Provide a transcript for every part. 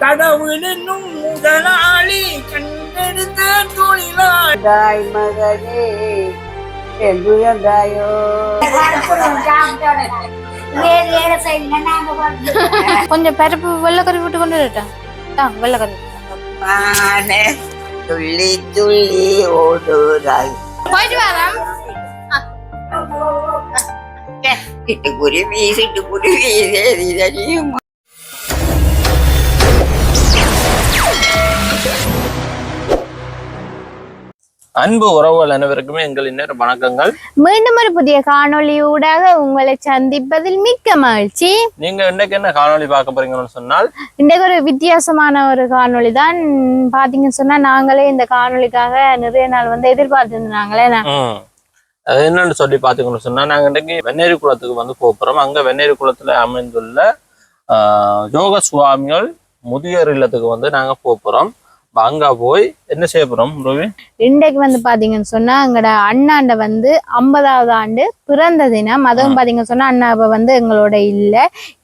கடவுள் என்னும் முதலாளி கண்டெடுத்த தொழிலாளி மகனே என்றுயர்ந்தாயோ. கொஞ்சம் பருப்பு வெள்ளக்கறி விட்டு கொண்டு வரட்டா? வெள்ளக்கறி துள்ளி துள்ளி ஓடுறாய். போயிட்டு வரேன். சிட்டுக்குருவி சிட்டுக்குருவி தெரியும். அன்பு உறவுகள் அனைவருக்குமே எங்கள் இன்னொரு வணக்கங்கள். மீண்டும் ஒரு புதிய காணொலியூடாக உங்களை சந்திப்பதில் மிக்க மகிழ்ச்சி. நீங்க இன்னைக்கு என்ன காணொலி பார்க்க போறீங்கன்னு சொன்னால், இன்றைக்கு ஒரு வித்தியாசமான ஒரு காணொலி தான். பாத்தீங்கன்னு சொன்னா நாங்களே இந்த காணொலிக்காக நிறைய நாள் எதிர்பார்த்திருந்தாங்களே. அது என்னன்னு சொல்லி பாத்தீங்கன்னு சொன்னா, நாங்க இன்னைக்கு வெண்ணேரி குளத்துக்கு போறோம். அங்க வெண்ணேரி குளத்துல அமைந்துள்ள யோக சுவாமிகள் முதியோர் இல்லத்துக்கு நாங்க போறோம். அங்க போய் என்ன செய்ய போறோம் ரவி? இன்றைக்கு பாத்தீங்கன்னு சொன்னா எங்களோட அண்ணாண்ட 50வது ஆண்டு பிறந்த தினம். அதுவும் பாத்தீங்கன்னு சொன்னா அண்ணா எங்களோட இல்ல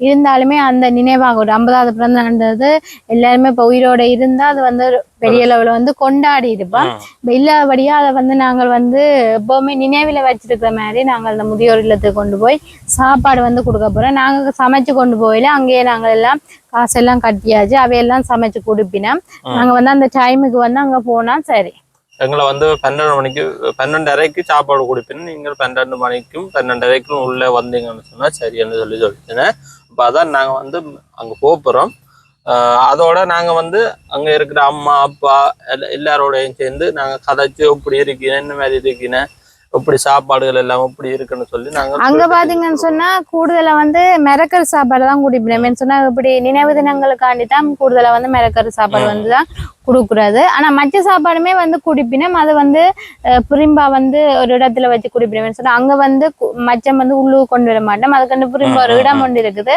இருந்தாலுமே அந்த நினைவாக ஒரு 50வது பிறந்த ஆண்டது எல்லாருமே இப்ப உயிரோட இருந்தா அது பெரிய லெவல கொண்டாடி இருப்போம். இல்லாதபடியா அதை நாங்கள் எப்பவுமே நினைவுல வச்சிருக்கிற மாதிரி நாங்கள் அந்த முதியோர் இல்லத்துக்கு கொண்டு போய் சாப்பாடு கொடுக்க போறோம். நாங்க சமைச்சு கொண்டு போயில அங்கேயே நாங்கள் எல்லாம் காசெல்லாம் கட்டியாச்சு. அவையெல்லாம் சமைச்சு கொடுப்பினோம். நாங்க அந்த டைமுக்கு அங்க போனா சரி. எங்களை 12 மணிக்கு 12:30க்கு சாப்பாடு கொடுப்பீங்க. நீங்கள் 12 மணிக்கும் 12:30க்கும் உள்ள வந்தீங்கன்னு சொன்னா சரின்னு சொல்லிட்டேன். இப்போ அதான் நாங்க அங்க போறோம். அதோட நாங்க அங்க இருக்கிற அம்மா அப்பா எல்லாரோடையும் சேர்ந்து நாங்க கதைச்சு எப்படி இருக்கீங்க, என்ன மாதிரி இருக்கீங்க, எப்படி சாப்பாடுகள் எல்லாம் எப்படி இருக்குன்னு சொல்லி நாங்க அங்க பாத்தீங்கன்னு சொன்னா கூடுதலா மிரக்கறி சாப்பாடு தான் குடிப்பேன். சொன்னா இப்படி நினைவு தினங்களுக்காண்டி தான் கூடுதலா மிரக்கறி சாப்பாடு தான் குடுக்குறது. ஆனா மற்ற சாப்பாடுமே குடிப்பினோம். அது புரிம்பா ஒரு இடத்துல வச்சு குடிப்பினோம். சொன்னா அங்க மச்சம் உள்ளூர் கொண்டு வர மாட்டோம். அதுக்கு புரிம்பா ஒரு இடம் ஒன்று இருக்குது.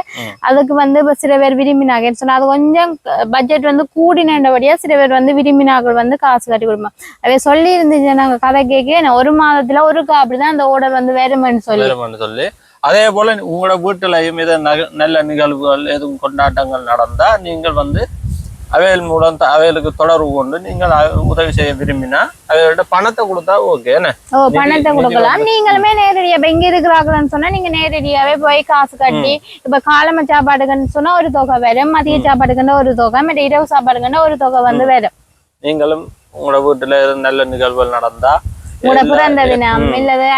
அதுக்கு இப்ப சில பேர் விரும்பினாங்க சொன்னா அது கொஞ்சம் பட்ஜெட் கூடினபடியா சில பேர் விரும்பினாக்கள் காசு கட்டி கொடுப்போம். அவை சொல்லி இருந்துச்சு நாங்க கதை கேட்க ஒரு மாதத்துல ஒருக்கா அப்படிதான் அந்த ஓர்டர் வேறுமென்னு சொல்லி. அதே போல உங்களோட வீட்டுலயும் இதை நல்ல நிகழ்வுகள் எதுவும் கொண்டாட்டங்கள் நடந்தா நீங்கள் அவைகள் மூலம் அவைகளுக்கு தொடர்பு கொண்டு நீங்கள் உதவி செய்ய விரும்பினா அவையோட பணத்தை கொடுத்தா ஓகே. பணத்தை கொடுக்கலாம். நீங்களுமே நேரடியா இங்க இருக்கிறாங்கன்னு சொன்னா நீங்க நேரடியாவே போய் காசு கட்டி இப்ப காலம சாப்பாடுக்குன்னு சொன்னா ஒரு தொகை வரும், மதிய சாப்பாடுக்குன்னு ஒரு தொகை, மற்ற இரவு சாப்பாடுக்குன்னு ஒரு தொகை வரும். நீங்களும் உங்களோட வீட்டுல நல்ல நிகழ்வுகள் நடந்தா உங்களோட பிறந்த தினம் இல்லது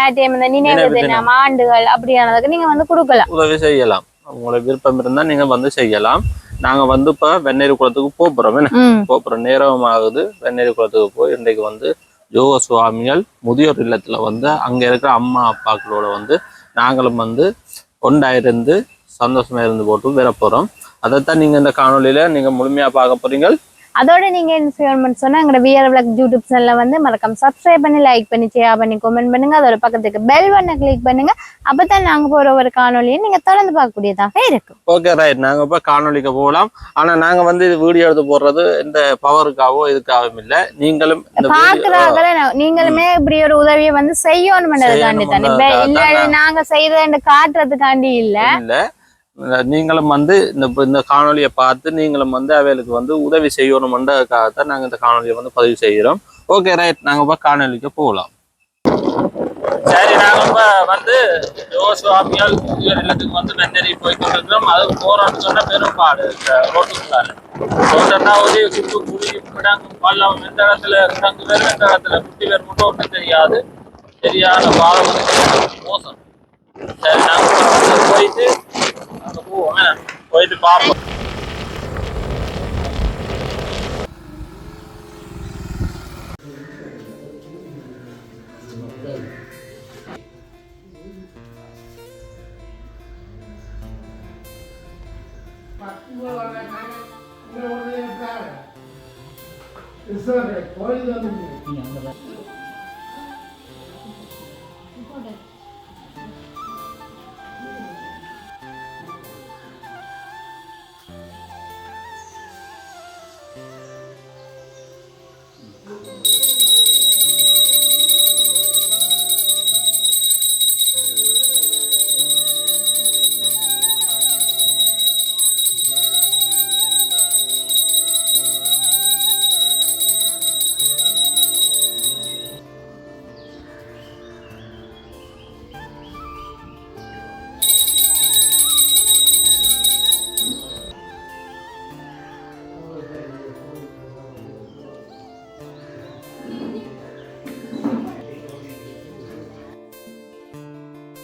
நினைவு தினம் ஆண்டுகள் அப்படியானதுக்கு நீங்க கொடுக்கலாம், உதவி செய்யலாம். உங்களோட விருப்பம் இருந்தா நீங்க செய்யலாம். நாங்க இப்ப வெண்ணேரி குளத்துக்கு போறோம். நேரம் ஆகுது. வெண்ணேரி குளத்துக்கு போய் இன்றைக்கு யோக சுவாமிகள் முதியோர் இல்லத்துல அங்க இருக்கிற அம்மா அப்பாக்களோட நாங்களும் ஒன்றாயிருந்து சந்தோஷமா இருந்து போட்டு வர போறோம். அதைத்தான் நீங்க இந்த காணொலியில நீங்க முழுமையா பார்க்க போறீங்க. அதோட நீங்க என்ன செய்யணும்னு சொன்னா எங்களோட விஆர் விளாக் யூடியூப் சேனல்ல மறக்காம சப்ஸ்கிரைப் பண்ணி லைக் பண்ணி ஷேர் பண்ணி கமெண்ட் பண்ணுங்க. அதோட பக்கத்துக்கு பெல் பட்டனை கிளிக் பண்ணுங்க. அப்பதான் நாங்க போற ஒரு காணொலியை நீங்க தொடர்ந்து பார்க்கக்கூடியதாக இருக்கும். Okay right. நாங்க இப்ப காணொலிக்கு போகலாம். ஆனா நாங்க இது வீடியோ எடுத்து போடுறது இந்த பவருக்காவோ இதுக்காகவும் இல்ல. நீங்களும் பாக்குறாங்களே நீங்களுமே இப்படி ஒரு உதவியை செய்யணும் பண்ணதுக்காண்டி தானே. இல்ல நாங்க செய்யறத காட்டுறதுக்காண்டி இல்ல. நீங்களும் இந்த காணொலியை பார்த்து நீங்களும் அவைகளுக்கு உதவி செய்யணும்ன்றதுக்காகத்தான் நாங்க இந்த காணொலியை பதிவு செய்கிறோம். Okay right. நாங்க காணொலிக்கு போகலாம். சரி, நாங்க யோக சுவாமிகள் முதியோர் இல்லத்துக்கு வெண்ணேரி போய்கிட்டு இருக்கிறோம். அது போறோம்னு சொன்னா பெரும்பாடு ரோட்டுக்குள்ளால ரோட்டா ஒரு குட்டு குடி கிடங்கு பள்ளம் எந்த இடத்துல கிடங்கு வேறு எந்த இடத்துல குட்டி வேறு மட்டும் ஒன்றும் தெரியாது. தெரியாத பாலம் மோசம். சரி, நாங்க போயிட்டு அங்க போவோம். போயிட்டு பார்ப்போம்.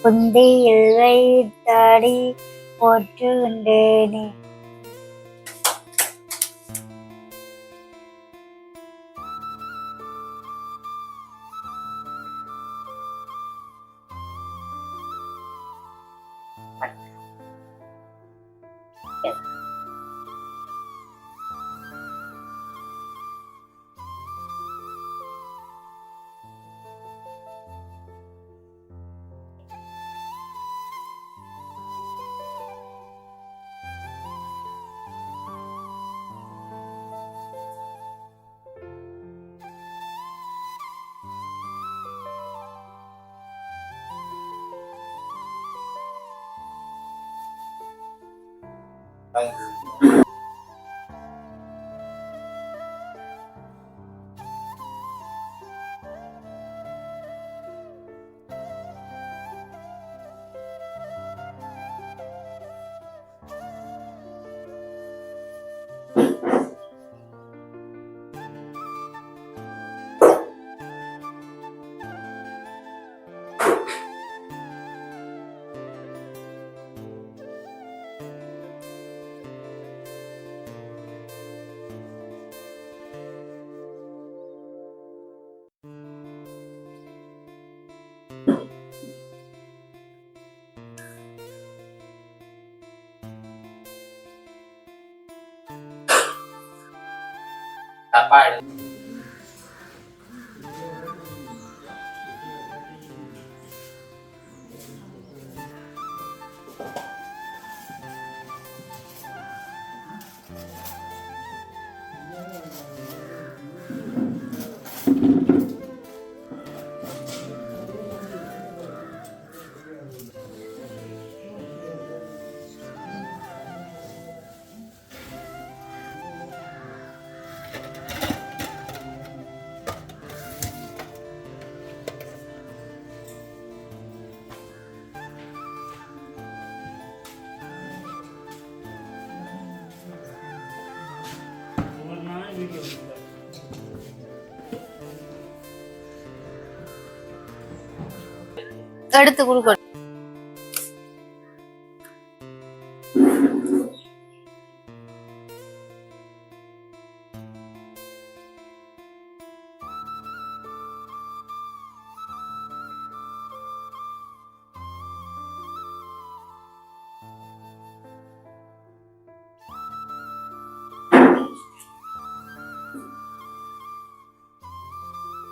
புந்தியில் வைத்தாடி போற்றுகின்றேனே. சாப்பாடு எடுத்து கொடுக்கணும்.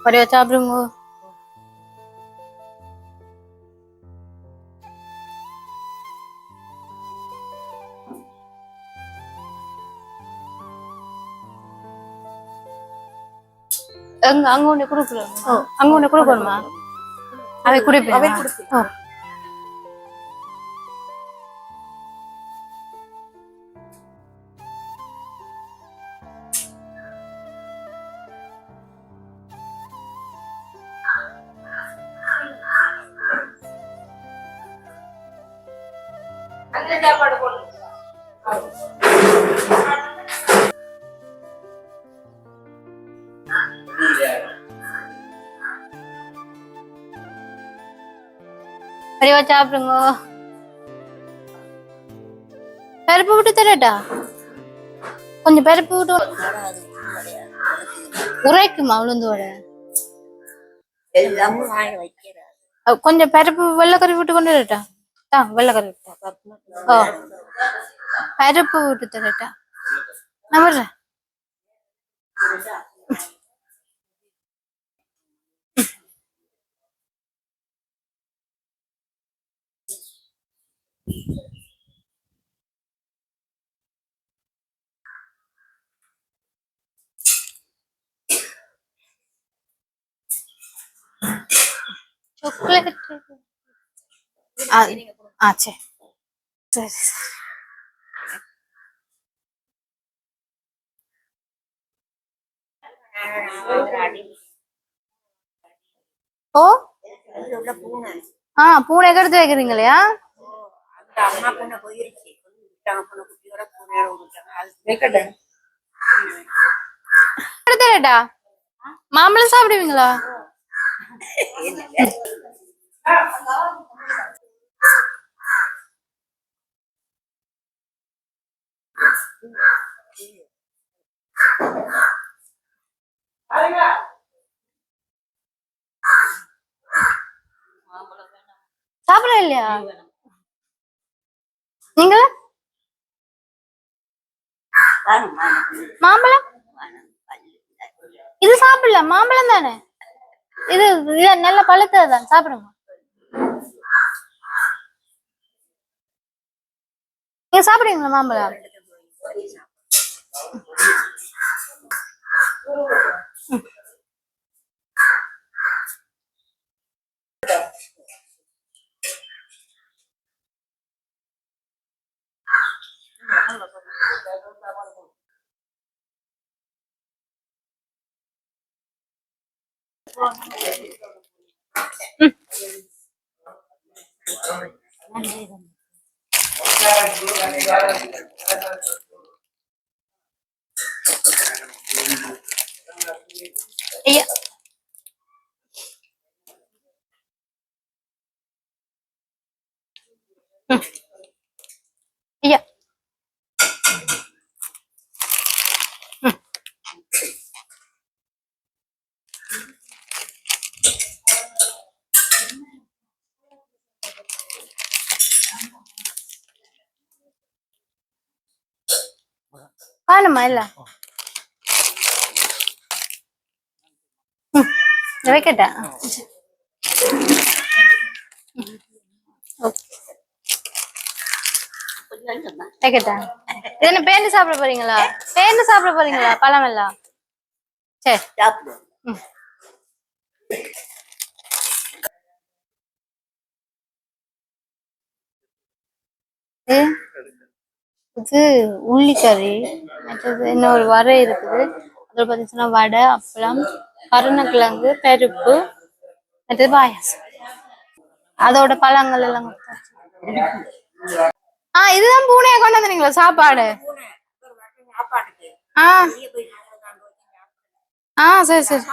ஒரே சாப்பிடுங்க. அங்க ஒண்ணு குடுக்கணும். அங்க ஒண்ணு குடுக்கணுமா? அவை குடிப்பேன். பெரியவா சாப்பிடுங்க. பருப்பு விட்டு தரட்டா? கொஞ்சம் பருப்பு விட்டு உரைக்குமா உளுந்தோட? கொஞ்சம் பருப்பு வெள்ளைக்கறி விட்டு கொண்டு வரட்டா? வெள்ளைக்கறி பருப்பு விட்டு தரட்டா? நான் வர்றேன். சாக்லேட் சரி சரி. ஓ பூனை எடுத்து வைக்கிறீங்களா? அம்மா பூனை போயிருச்சு. குட்டியோட பூனை எடுத்துடா. மாம்பழம் சாப்பிடுவீங்களா? சாப்பிட இல்லையா நீங்க மாம்பழம் இது சாப்பிடல மாம்பழம் தானே இது நல்ல பழுத்ததுதான் சாப்பிடுங்க நீங்க சாப்பிடுறீங்களா மாம்பழம் ஐயா ஐயா காணுமா இல்ல வைக்கட்டா வைக்கட்டா இது என்ன பேந்து சாப்பிட போறீங்களா பேந்து சாப்பிட போறீங்களா பழம் எல்லாம் சரி இது உள்ளிக்கறி மற்றது இன்னொரு வரை இருக்குது அதில் பார்த்தீங்கன்னா வடை அப்பளம் கருணக்கிழங்கு பருப்பு மற்றது பாயாசம் அதோட பழங்கள் எல்லாம் இதுதான் பூனையை கொண்டு வந்தீங்களா சாப்பாடு சரி சரி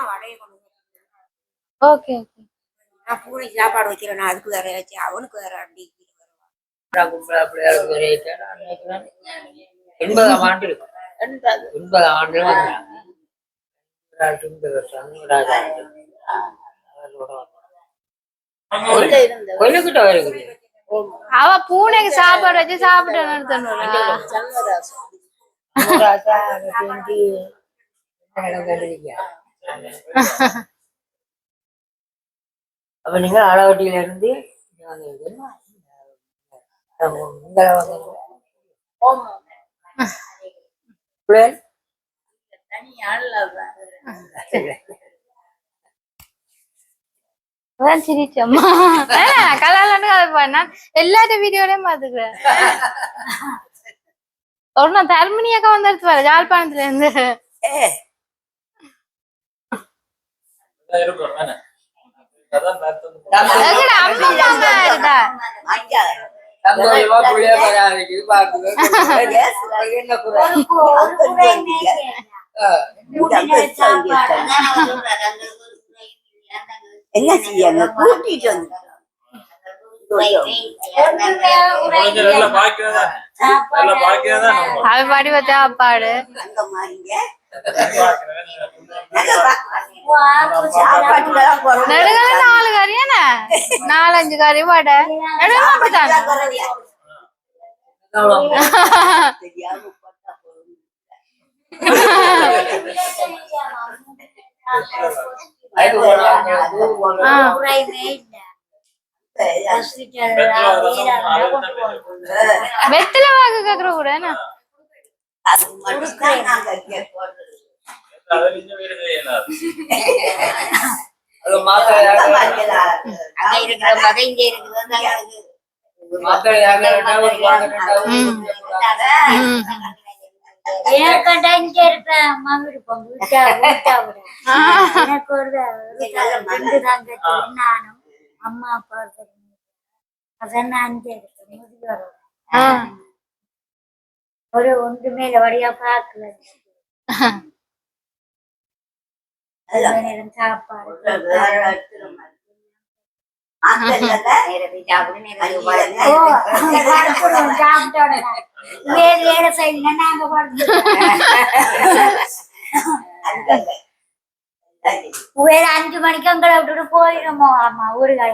ஓகே ஓகே நான் பூனைக்கு சாப்பாடு வைக்கிறேன் அதுக்கு வேற வச்சு அவனுக்கு வேற அப்படி 80ஆம் ஆண்டு 80ஆம் ஆண்டு கொல்லுக்கிட்ட வருது அவ பூனைக்கு சாப்பாடு வச்சு சாப்பிட்டு அப்ப நீங்க ஆலவட்டியில இருந்து சிரிச்சம்மா கல்யாணம் அதை பண்ணா எல்லாத்த வீடியோலயும் பாத்துக்கிறேன் ஒரு நாள் தர்மினியாக்கா வந்துடுச்சு வர யாழ்ப்பாணத்துல இருந்து என்ன செய்ய கூட்டிட்டு வந்து பாடி சாப்பாடு நெடுகல 4 கறி என்ன 4-5 கறி வடை வெத்தில வாக்கு கேக்குற கூட என்ன அம்மா அப்பா ஒரு ஒன்று மேல வழியா பாக்கல சாப்பாடு வேற சைட்ல நாங்க வேற 5 மணிக்கு அங்கே விட்டுட்டு போயிடுமோ அம்மா ஊருக்கு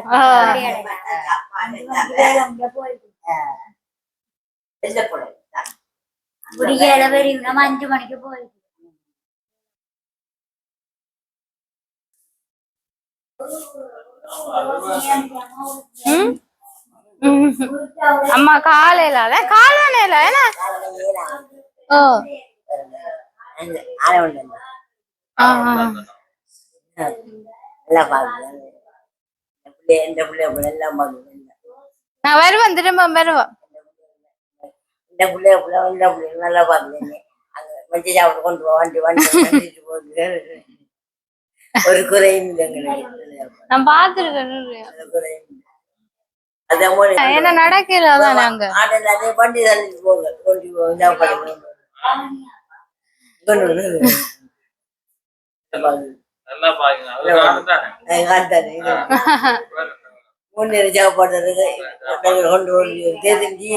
விடியல வரையும் நம்ம 5 மணிக்கு போயிடும். அம்மா காலையில காலையில ஓ நான் வருவேன் திரும்ப வருவேன். இந்த பிள்ளைய நல்லா பாக்குறேன். அங்க மஞ்சள் சாப்பிட்டு கொண்டு போ வண்டி போகுது. ஒரு குறையும் நான் பாத்துருக்கேன். என்ன நடக்கல அதான் நாங்க அதே வண்டி தள்ளிட்டு போங்க கொண்டு முன்னேறி சாப்பாடுறதுக்கு கொண்டு தெரிஞ்சு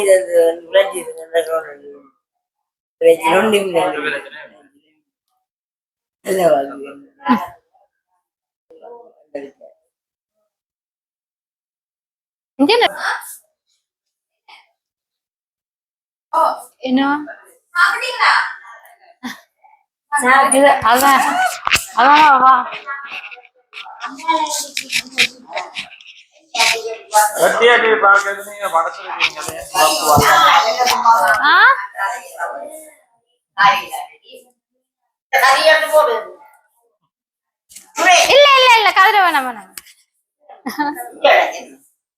என்ன அதான் அதான் வா இல்ல இல்ல இல்ல கதிர வேணாம் வேணாம்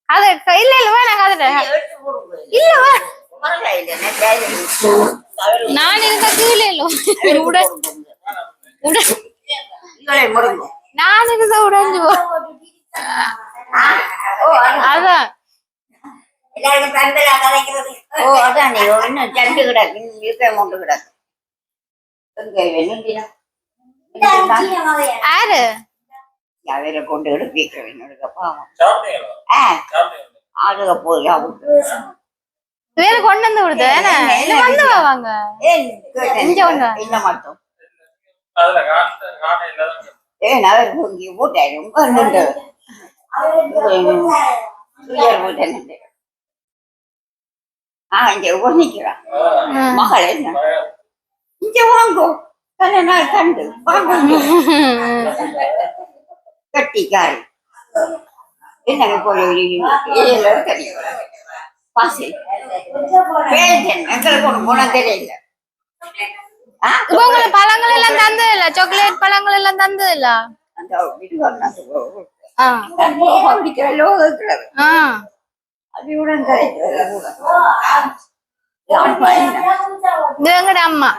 அது இல்ல இல்ல வேணாம் கதிர இல்ல நான் இருக்க கீழே இல்ல நான் இருக்க உடைஞ்சு போ அதான் அதான் நீ இன்னும் சண்டு கிடக்கு இருக்க மூட்டு கிடக்கு யாரு அவரை கொண்டு எடுக்க என்னோட பாவம் ஆளுக போய் வேற கொண்டு வந்து விடுது வந்து வாங்க இங்க ஒண்ணு இல்ல மாட்டோம் அவர் இங்கே போட்டாரு இங்க நிக்கிறான் மகள் என்ன இங்க வாங்கும் பல நாள் கண்டு கட்டிக்காரி என்ன போய் பாசி எங்களுக்கு ஒண்ணு போனா தெரியல உங்களுக்கு பழங்கள் எல்லாம் தந்தது இல்ல சாக்லேட் பழங்கள் எல்லாம் தந்தது இல்ல எங்கட அம்மா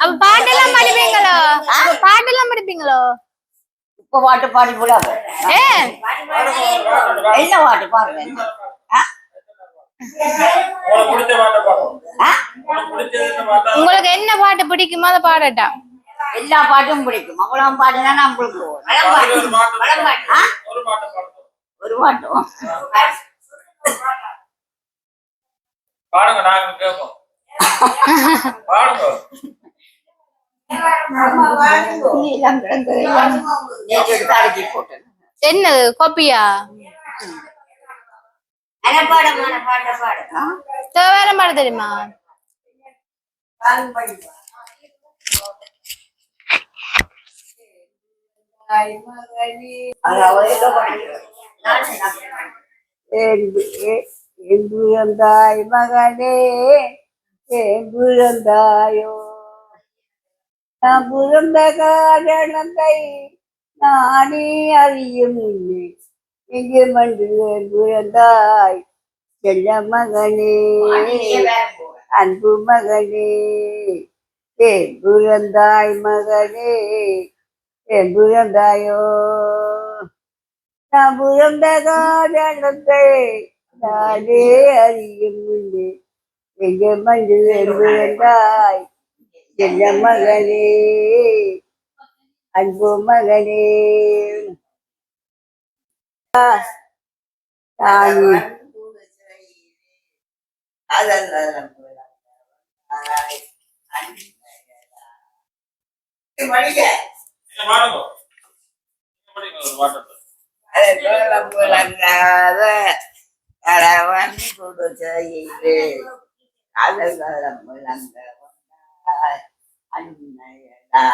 அப்ப பாட்டெல்லாம் படிப்பீங்களோ பாட்டெல்லாம் படிப்பீங்களோ இப்ப பாட்டு பாடி போல என்ன பாட்டு பாருங்க உங்களுக்கு என்ன பாட்டு பிடிக்குமோ அதை பாடட்டா எல்லா பாட்டும் பிடிக்கும் அவ்வளவு பாட்டுனா நம்மளுக்கு ஒரு பாட்டும் பாடுங்க நாங்க கேட்போம் பாடுங்க என்ன கோப்பியா வேற பாட தெரியுமா எங்குழந்தாய் மகனே எங்குழந்தாயோ நான் புறந்த காரணத்தை நானே அறியும் இல்லை எங்கே மன்று புறந்தாய் செல்ல மகனே அன்பு மகனே ஏன் புறந்தாய் மகனே ஏன் புறந்தாயோ நான் புறந்த காரணத்தை நானே அறியும் இல்லை எங்கே மன்று புறந்தாய் செல்ல மகனே அன்பு மகனே சாமி புலங்காத கணவன் குடிசையிலே காதல்களம் முழங்க அன்னையடா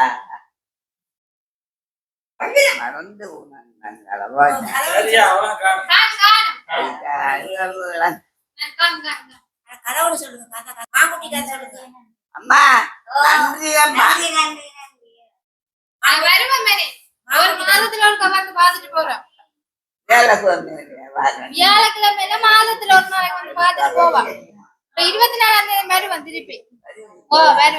மறந்து கடவுள் சொல்லுங்க மாங்குட்டி கதை சொல்லுங்க அம்மா நன்றி அம்மா ஒரு மாதத்துல ஒரு வந்து பாத்துட்டு போறோம் வியாழக்கிழமையில மாதத்துல ஒரு நாளைக்கு வந்து பாத்துட்டு போவான் 24ஆம் தேதி மாதிரி வந்து திருப்பி வருவேன்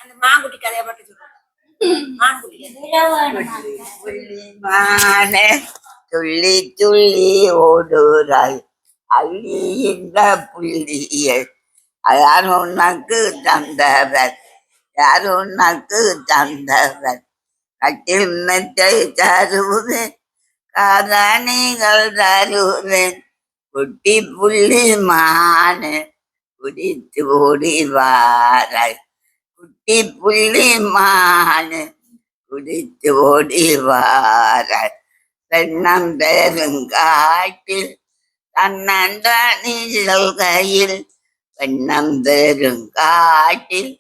அந்த மாங்குட்டி கதையை மட்டும் சொல்லுங்க மாங்குட்டி புள்ளிமானே துள்ளி துள்ளி ஓடுறாய் அள்ளி இந்த புள்ளியை யார் உனக்கு தந்தவர் யார் உனக்கு தந்தவர் கட்டில் மெத்தை தருவேன் காதணிகள் தருவேன் குட்டி புள்ளி மானு குடித்து ஓடி வாராய் குட்டி புள்ளி மானு குடித்து ஓடி வாராய் பெண்ணம் பெருங்காட்டில் தன்னந்தனி சொல்கையில் பெண்ணம் பெருங்காட்டில்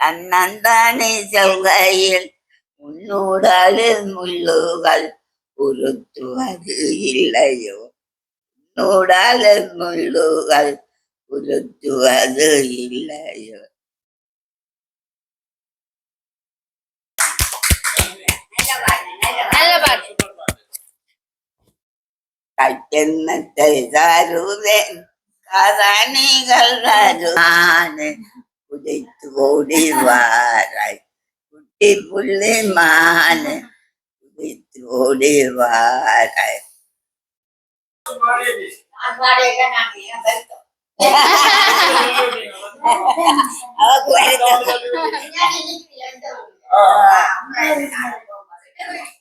தன்னந்தனி சொல்கையில் உன்னுடலில் முள்ளுகள் உறுத்துவது இல்லையோ உன்னுடலில் முள்ளுகள் உறுத்துவது இல்லையோ நல்ல பாட்டு கட்டெண்ணத்தை தருவேன் கதணிகள் தருவானு குதித்து ஓடி வாராய் குட்டி புள்ளி மானு குதித்து ஓடி வாராய்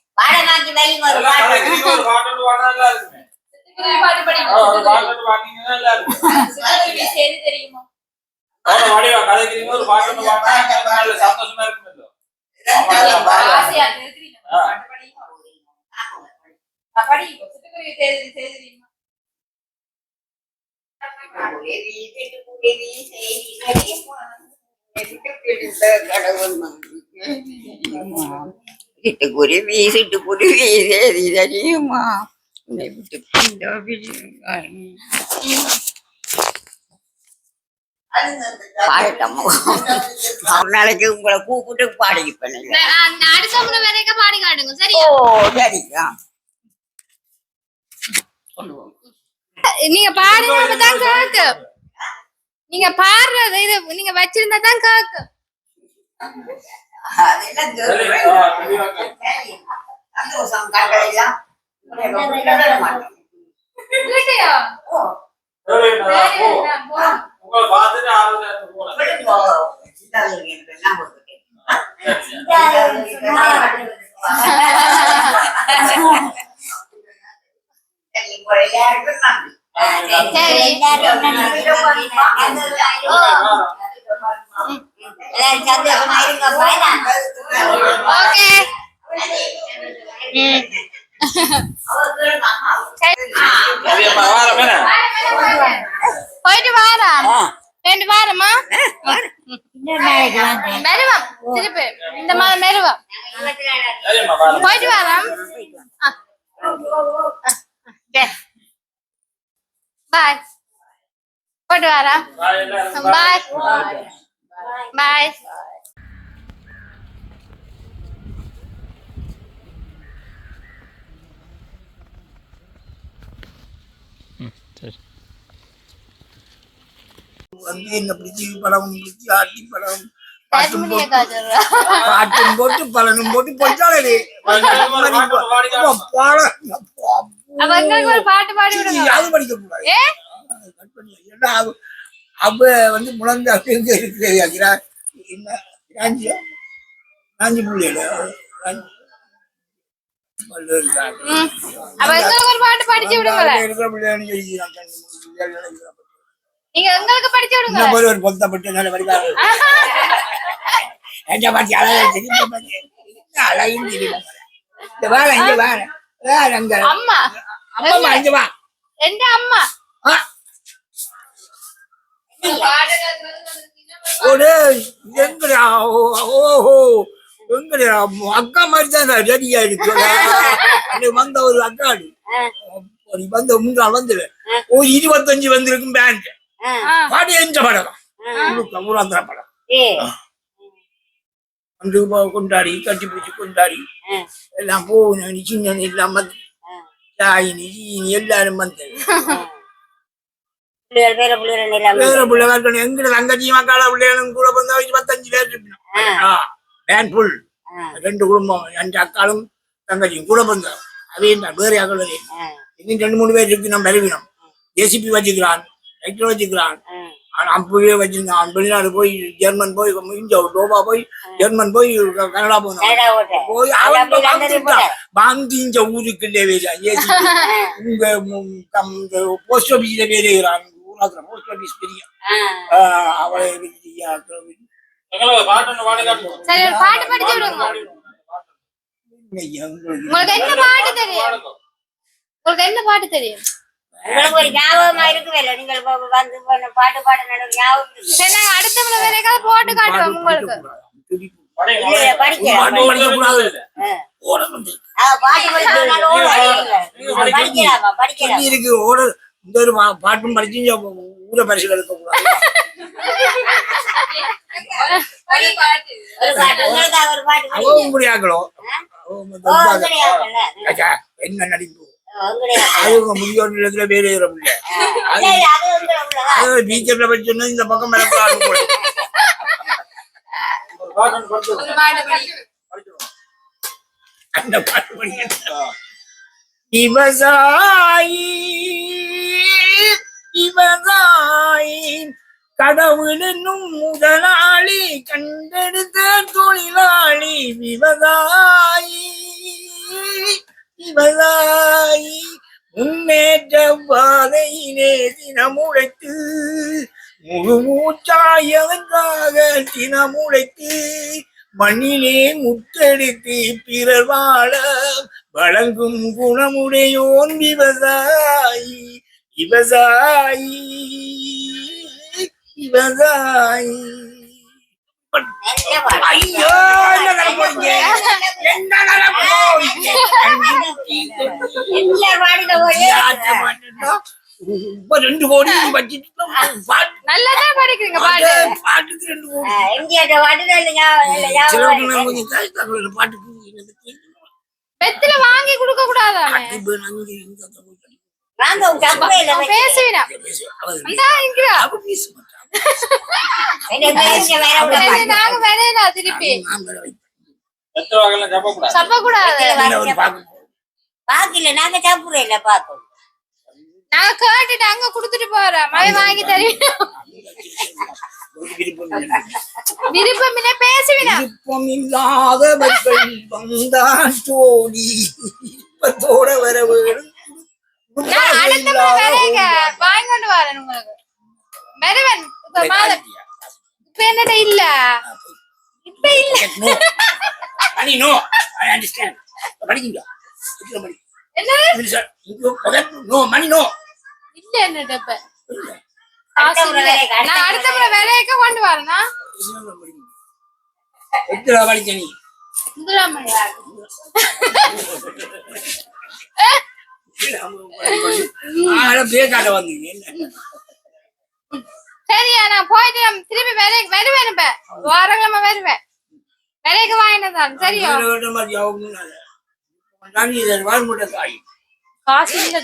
பாடமாக்கி வைங்க ஒரு தெரியுமா சிட்டுக்குருவி சிட்டுக்குருவி சரி தெரியுமா உன்னை விட்டு பாடட்டமா ஒரு நாளைக்கு உங்களை கூப்பிட்டு பாடிப்பேன் அடுத்த முறை வரைக்கும் பாடி காட்டுங்க சரி ஓ சரிக்கா நீங்க பாடுறது தான் கேக்கு நீங்க பாடுறது இது நீங்க வச்சிருந்தா தான் கேக்கு சந்தோஷம் கட்டளையா இல்லையா உங்களை பார்த்துட்டு போயிட்டு வாரா 2 வாரமா மெருவா திருப்பி இந்த மாதம் மெருவா போயிட்டு வாரம் பாய் போயிட்டு வாரா பாய் பாய் வந்து என்ன பிடிச்சி படம் பிடிச்சி ஆட்டி படம் பாட்டும் போட்டு பலனும் போட்டு போயிட்டாலே பாட்டு பாடி அது படிக்க கூடாது ஏன்னா அவ வந்து முழங்க எங்க இருக்கு காஞ்சி பிள்ளையில பாட்டு படிச்சு விடுங்க இருக்கிற பிள்ளைன்னு சொல்லி நீங்க எங்களுக்கு படிச்சு விடுங்க. இந்த மாதிரி ஒரு பொருத்தப்பட்டு நல்ல படிப்பாரு எங்க பாத்தி அழகா தெரியும் அழகும் தெரியும் இந்த வாழ இங்க வாழ அங்க அம்மா அம்மா இங்க வா எந்த அம்மா ஒரு எங்கடா ஓஹோ எங்கடா அக்கா மாதிரி தான் ரெடியா இருக்கு வந்த ஒரு அக்காடு வந்த முன்னாள் வந்து ஒரு 25 வந்திருக்கும் பேண்ட் பாடி எந்த படம் ஊராந்திர படம் வந்து கொண்டாடி கட்டி பிடிச்சி கொண்டாடி எல்லாம் போகணும் சின்ன எல்லாம் வந்து சாயினி சீனி எல்லாரும் வந்து வேற பிள்ளை இருக்கணும் எங்க தங்கச்சி மக்கால பிள்ளைகளும் கூட வந்தா 25 பேர் இருக்கணும் பேண்ட் ஃபுல் 2 குடும்பம் 5 அக்காலும் தங்கச்சியும் கூட வந்தோம் அதே வேற அக்கள் இன்னும் 2-3 பேர் இருக்கு நம்ம அறிவினோம் ஜேசிபி வச்சுக்கிறான் ரைட்டர் வச்சுக்கிறான் அப்படியே வச்சிருந்தான் வெளிநாடு போய் ஜெர்மன் போய் டோபா போய் ஜெர்மன் போய் கனடா போனோம் போய் அவன் வாங்கி இந்த ஊருக்குள்ளே உங்க போஸ்ட் ஆபீஸ்ல வேலைகிறான் ஊராத்துல போஸ்ட் ஆபீஸ் பெரிய அவளை சரி ஒரு பாட்டு படிச்சு விடுங்க. உங்களுக்கு என்ன பாட்டு தெரியும்? உங்களுக்கு என்ன பாட்டு தெரியும்? உங்களுக்கு ஒரு ஞாபகமா இருக்குல்ல நீங்கள் வந்து பாட்டு பாட நடுவு ஞாபகம் இருக்கு. சரி நாங்க அடுத்த முறை வேற ஏதாவது போட்டு காட்டுவோம் உங்களுக்கு. பாட்டும் படிச்சு ஊர பரிசு எடுக்க கூடாது என்ன நடிப்பு அது முடியோட வேலை பீச்சர்ல பற்றி சொன்னா இந்த பக்கம் அந்த பாட்டு படிக்க விவசாயி விவசாயி கடவுள் என்னும் முதலாளி கண்டெடுத்த தொழிலாளி விவசாயி விவசாயி முன்னேற்ற பாதையிலே தினமுழைத்து முழு மூச்சாயவன்றாக தினமுழைத்து மண்ணிலே முத்தெடுத்து பிறர் வாழ வழங்கும் குணமுடையோன் விவசாயி விவசாயி விவசாயி. ஐயோ ரெண்டு கோடி நல்லதா படிக்கிறீங்க பாட்டு. பாட்டுக்கு 2 கோடி பாட்டுக்கு பெத்துல வாங்கி கொடுக்க கூடாதானே? பேசுவீனா நாங்க வேலையில திருப்பி சப்ப கூடாது. பாக்கல நாங்க சாப்பிடுறோம் இல்ல பாக்கோம் நாங்க கேட்டுட்டு அங்க குடுத்துட்டு போறோம். மழை வாங்கி தருவீங்க விருப்பமில்லை பேசுவீனா விருப்பமில்லாதவர்கள் வந்தான் ஜோடி விருப்பத்தோட வர வேணும். அடுத்த வேலைங்க வாங்கி கொண்டு வரேன் உங்களுக்கு வருவன் மாதம். இப்ப என்னட்ட இல்ல இப்ப இல்ல என்ன இல்ல என்னட்ட இப்ப காசு இல்ல. நான் அடுத்த முறை வேலைக்கு கொண்டு வரேனா முதலாம் மணி சரியா நான் போயிட்டு திருப்பி வேலைக்கு வருவேன். இப்ப வாரங்கிழமை வருவேன் வேலைக்கு வாங்கினதான் சரியா காசு இல்ல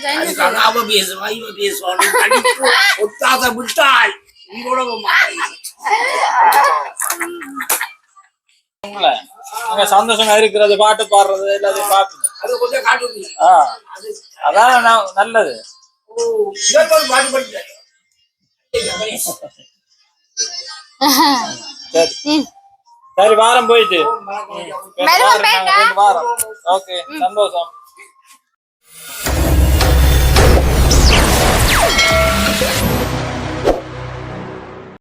சந்தோஷமா இருக்கிறது பாட்டு பாடுறது எல்லாத்தையும் பாட்டு அதான் நல்லது. சரி வாரம் போயிட்டு வாரம். ஓகே சந்தோஷம். ஆ.